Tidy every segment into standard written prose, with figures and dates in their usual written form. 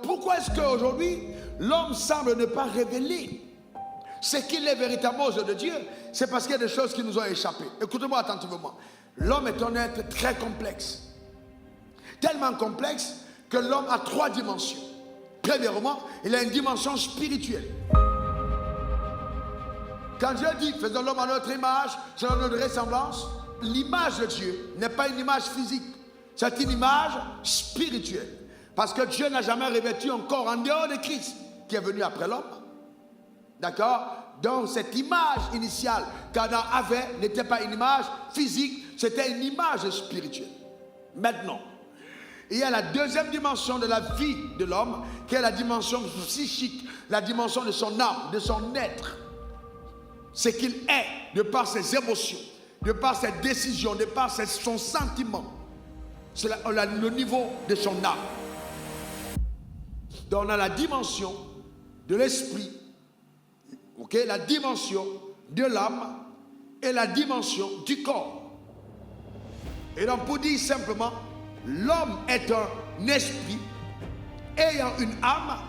Pourquoi est-ce qu'aujourd'hui, l'homme semble ne pas révéler ce qu'il est véritablement aux yeux de Dieu? C'est parce qu'il y a des choses qui nous ont échappé. Écoutez-moi attentivement. L'homme est un être très complexe. Tellement complexe que l'homme a 3 dimensions. Premièrement, il a une dimension spirituelle. Quand Dieu dit, faisons l'homme à notre image, selon notre ressemblance, l'image de Dieu n'est pas une image physique. C'est une image spirituelle. Parce que Dieu n'a jamais revêtu un corps en dehors de Christ, qui est venu après l'homme. D'accord? Donc cette image initiale qu'Adam avait n'était pas une image physique, c'était une image spirituelle. Maintenant, il y a la deuxième dimension de la vie de l'homme, qui est la dimension psychique, la dimension de son âme, de son être. Ce qu'il est, de par ses émotions, de par ses décisions, de par son sentiment. C'est le niveau de son âme. Donc on a la dimension de l'esprit, okay, la dimension de l'âme et la dimension du corps. Et donc pour dire simplement, l'homme est un esprit ayant une âme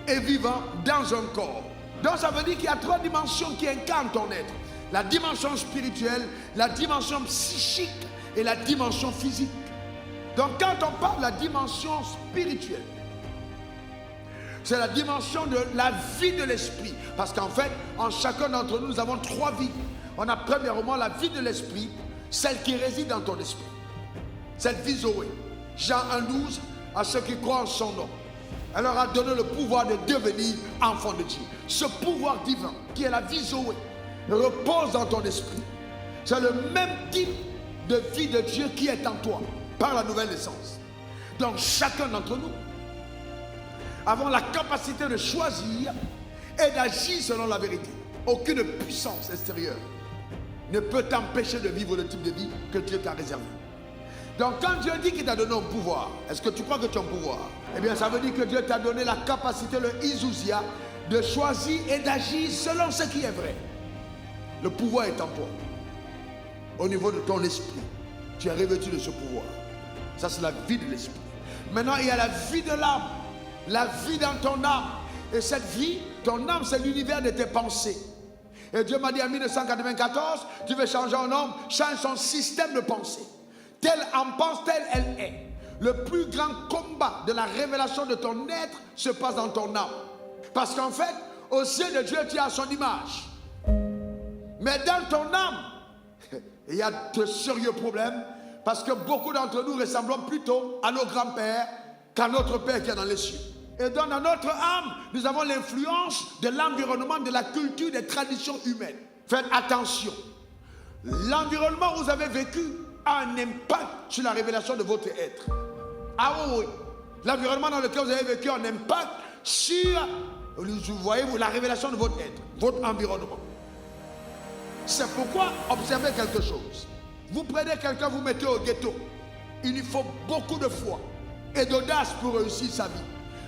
et vivant dans un corps. Donc ça veut dire qu'il y a 3 dimensions qui incarnent ton être. La dimension spirituelle, la dimension psychique et la dimension physique. Donc quand on parle de la dimension spirituelle, c'est la dimension de la vie de l'esprit. Parce qu'en fait, en chacun d'entre nous, nous avons 3 vies. On a premièrement la vie de l'esprit, celle qui réside dans ton esprit. Cette vie Zoé. Jean 1,12, à ceux qui croient en son nom, elle leur a donné le pouvoir de devenir enfants de Dieu. Ce pouvoir divin, qui est la vie Zoé, repose dans ton esprit. C'est le même type de vie de Dieu qui est en toi, par la nouvelle naissance. Donc chacun d'entre nous avons la capacité de choisir et d'agir selon la vérité. Aucune puissance extérieure ne peut t'empêcher de vivre le type de vie que Dieu t'a réservé. Donc quand Dieu dit qu'il t'a donné un pouvoir, est-ce que tu crois que tu as un pouvoir? Eh bien ça veut dire que Dieu t'a donné la capacité, le Izusia, de choisir et d'agir selon ce qui est vrai. Le pouvoir est en toi. Au niveau de ton esprit, tu es revêtu de ce pouvoir. Ça c'est la vie de l'esprit. Maintenant il y a la vie de l'âme. La vie dans ton âme. Et cette vie, ton âme, c'est l'univers de tes pensées. Et Dieu m'a dit en 1994, tu veux changer un homme, change son système de pensée. Telle en pense, telle elle est. Le plus grand combat de la révélation de ton être se passe dans ton âme. Parce qu'en fait, aux yeux de Dieu, tu as son image. Mais dans ton âme, il y a de sérieux problèmes. Parce que beaucoup d'entre nous ressemblons plutôt à nos grands-pères qu'à notre Père qui est dans les cieux. Et donc dans notre âme, nous avons l'influence de l'environnement, de la culture, des traditions humaines. Faites attention. L'environnement où vous avez vécu a un impact sur la révélation de votre être. Ah oui. L'environnement dans lequel vous avez vécu a un impact sur, vous voyez, la révélation de votre être, votre environnement. C'est pourquoi observez quelque chose. Vous prenez quelqu'un, vous mettez au ghetto. Il lui faut beaucoup de foi et d'audace pour réussir sa vie.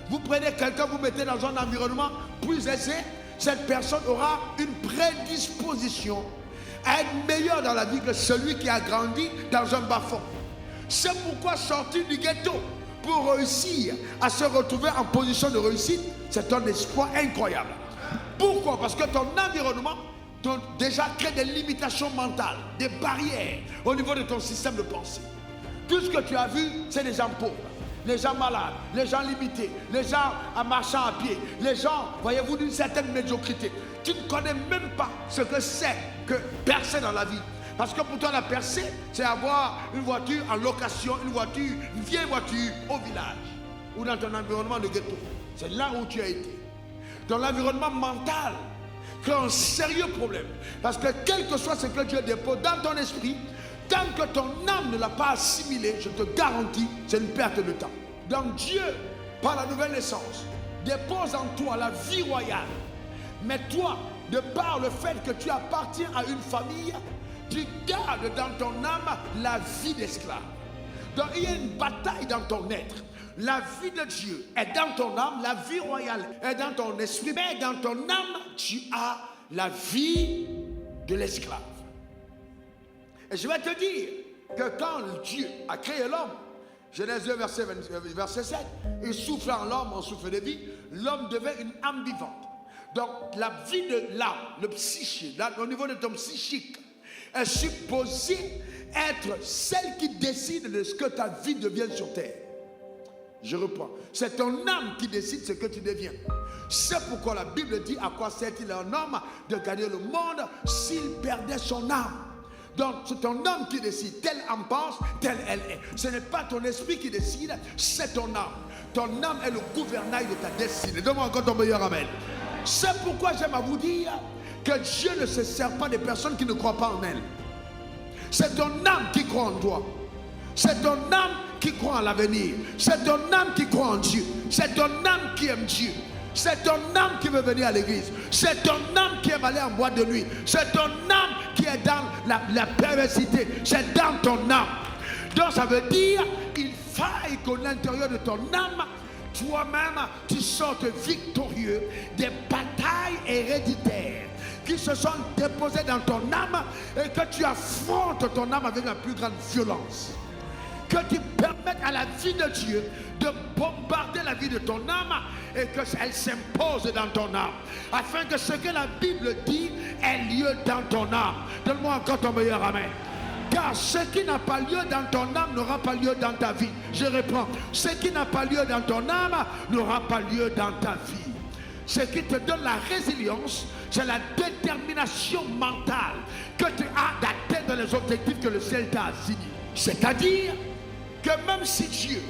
Vous prenez quelqu'un, vous mettez dans un environnement plus aisé, cette personne aura une prédisposition à être meilleure dans la vie que celui qui a grandi dans un bas-fond. C'est pourquoi sortir du ghetto pour réussir à se retrouver en position de réussite, c'est un espoir incroyable. Pourquoi? Parce que ton environnement déjà crée des limitations mentales, des barrières au niveau de ton système de pensée. Tout ce que tu as vu, c'est des gens pauvres. Les gens malades, les gens limités, les gens en marchant à pied, les gens, voyez-vous, d'une certaine médiocrité. Tu ne connais même pas ce que c'est que percer dans la vie. Parce que pour toi, la percée, c'est avoir une voiture en location, une vieille voiture au village ou dans ton environnement de ghetto. C'est là où tu as été. Dans l'environnement mental, crée un sérieux problème. Parce que quel que soit ce que Dieu dépose dans ton esprit, tant que ton âme ne l'a pas assimilé, je te garantis, c'est une perte de temps. Donc Dieu, par la nouvelle naissance, dépose en toi la vie royale. Mais toi, de par le fait que tu appartiens à une famille, tu gardes dans ton âme la vie d'esclave. Donc il y a une bataille dans ton être. La vie de Dieu est dans ton âme, la vie royale est dans ton esprit. Mais dans ton âme, tu as la vie de l'esclave. Et je vais te dire que quand Dieu a créé l'homme, Genèse 2, verset 7. Il souffle en l'homme, en souffle de vie. L'homme devient une âme vivante. Donc, la vie de l'âme, le psychique, au niveau de ton psychique, est supposée être celle qui décide de ce que ta vie devienne sur terre. Je reprends. C'est ton âme qui décide ce que tu deviens. C'est pourquoi la Bible dit: à quoi sert-il un homme de gagner le monde s'il perdait son âme? Donc c'est ton âme qui décide. Telle âme pense, telle elle est. Ce n'est pas ton esprit qui décide, c'est ton âme. Ton âme est le gouvernail de ta destinée. Donne-moi encore ton meilleur amen. C'est pourquoi j'aime à vous dire que Dieu ne se sert pas des personnes qui ne croient pas en elle. C'est ton âme qui croit en toi. C'est ton âme qui croit en l'avenir. C'est ton âme qui croit en Dieu. C'est ton âme qui aime Dieu. C'est ton âme qui veut venir à l'église. C'est ton âme qui aime aller en boîte de nuit. C'est ton âme qui est dans la perversité. C'est dans ton âme. Donc ça veut dire qu'il faille qu'au l'intérieur de ton âme, toi-même, tu sortes victorieux des batailles héréditaires qui se sont déposées dans ton âme et que tu affrontes ton âme avec la plus grande violence. Que tu permettes à la vie de Dieu de bombarder la vie de ton âme et qu'elle s'impose dans ton âme. Afin que ce que la Bible dit ait lieu dans ton âme. Donne-moi encore ton meilleur amen. Car ce qui n'a pas lieu dans ton âme n'aura pas lieu dans ta vie. Je reprends. Ce qui n'a pas lieu dans ton âme n'aura pas lieu dans ta vie. Ce qui te donne la résilience, c'est la détermination mentale que tu as d'atteindre les objectifs que le ciel t'a assignés. C'est-à-dire que même si Dieu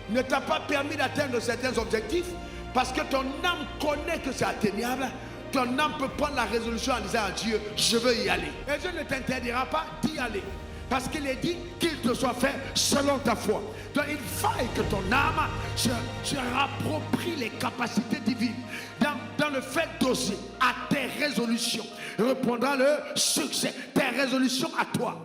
ne t'a pas permis d'atteindre certains objectifs, parce que ton âme connaît que c'est atteignable, ton âme peut prendre la résolution en disant à Dieu: je veux y aller. Et Dieu ne t'interdira pas d'y aller. Parce qu'il est dit qu'il te soit fait selon ta foi. Donc il faille que ton âme se rapproprie les capacités divines. Dans le fait d'oser à tes résolutions, répondra le succès. Tes résolutions à toi.